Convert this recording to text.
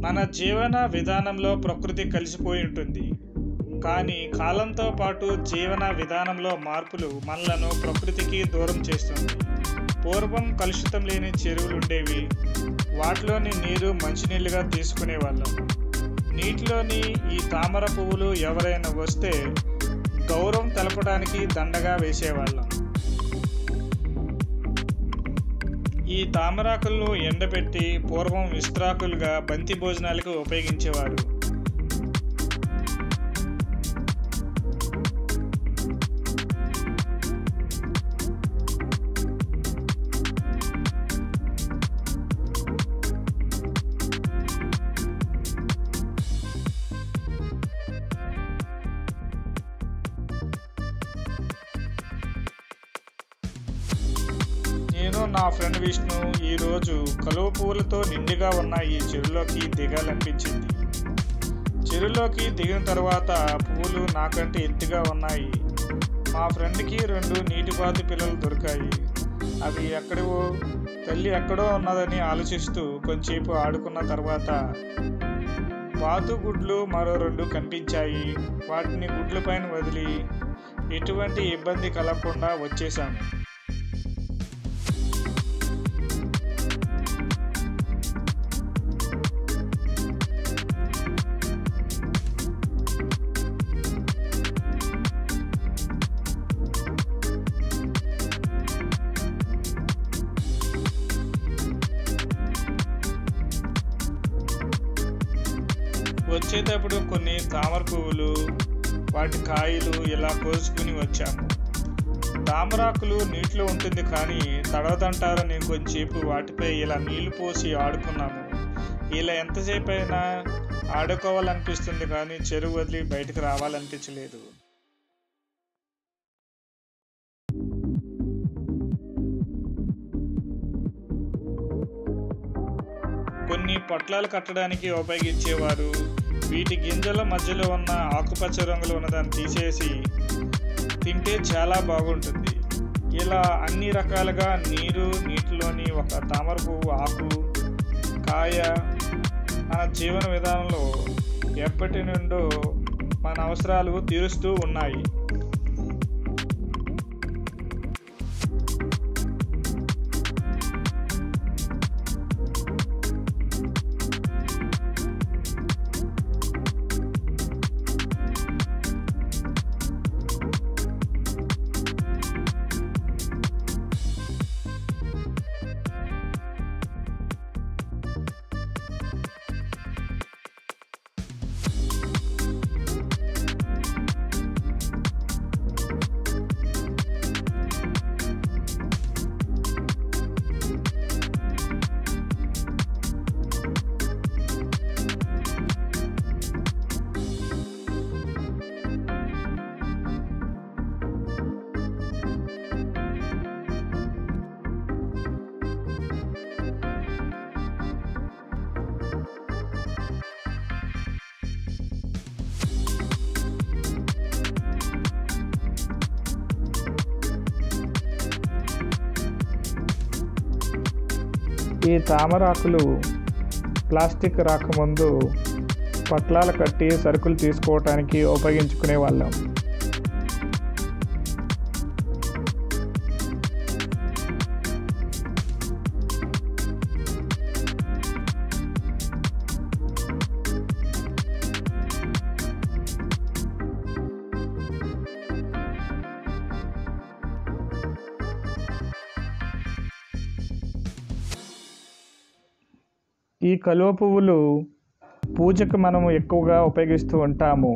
మన జీవన విధానంలో ప్రకృతి కలిసిపోయి ఉంటుంది. కానీ కాలంతో పాటు జీవన విధానంలో మార్పులు మనలను ప్రకృతికి దూరం చేస్తుంది. పూర్వం కలుషితం లేని చెరువులు ఉండేవి. వాటిలోని నీరు మంచినీళ్ళుగా తీసుకునేవాళ్ళం. నీటిలోని ఈ తామర పువ్వులు ఎవరైనా వస్తే గౌరవం తెలపడానికి దండగా వేసేవాళ్ళం. ఈ తామరాకులను ఎండబెట్టి పూర్వం విస్తరాకులుగా బంతి భోజనాలకు ఉపయోగించేవారు. నేను నా ఫ్రెండ్ విష్ణు ఈరోజు కలువ పువ్వులతో నిండుగా ఉన్న ఈ చెరువులోకి దిగాలనిపించింది. చెరువులోకి దిగిన తర్వాత పువ్వులు నాకంటే ఎత్తుగా ఉన్నాయి. మా ఫ్రెండ్కి 2 నీటిపాతి పిల్లలు దొరికాయి. అవి తల్లి ఎక్కడో ఉన్నదని ఆలోచిస్తూ కొంచెంసేపు ఆడుకున్న తర్వాత బాతు గుడ్లు మరో 2 కనిపించాయి. వాటిని గుడ్లపైన వదిలి ఎటువంటి ఇబ్బంది కలగకుండా వచ్చేసాము. వచ్చేటప్పుడు కొన్ని తామర పువ్వులు, వాటి కాయలు ఇలా కోసుకుని వచ్చాము. తామరాకులు నీటిలో ఉంటుంది కానీ తడవదంటారని కొంచెంసేపు వాటిపై ఇలా నీళ్లు పోసి ఆడుకున్నాము. ఇలా ఎంతసేపు అయినా ఆడుకోవాలనిపిస్తుంది కానీ చెరువు వదిలి బయటకు రావాలనిపించలేదు. కొన్ని పొట్లాలు కట్టడానికి ఉపయోగించేవారు. వీటి గింజల మధ్యలో ఉన్న ఆకుపచ్చ రంగులో ఉన్నదాన్ని తీసేసి తింటే చాలా బాగుంటుంది. ఇలా అన్ని రకాలుగా నీటిలోని ఒక తామర పువ్వు ఆకు, కాయ మన జీవన విధానంలో ఎప్పటి నుండో మన అవసరాలు తీరుస్తూ ఉన్నాయి. ఈ తామరాకులు ప్లాస్టిక్ రాకముందు పట్లాలు కట్టి సరుకులు తీసుకోవటానికి ఉపయోగించుకునే వాళ్ళం. ఈ కలువ పువ్వులు పూజకు మనము ఎక్కువగా ఉపయోగిస్తూ ఉంటాము.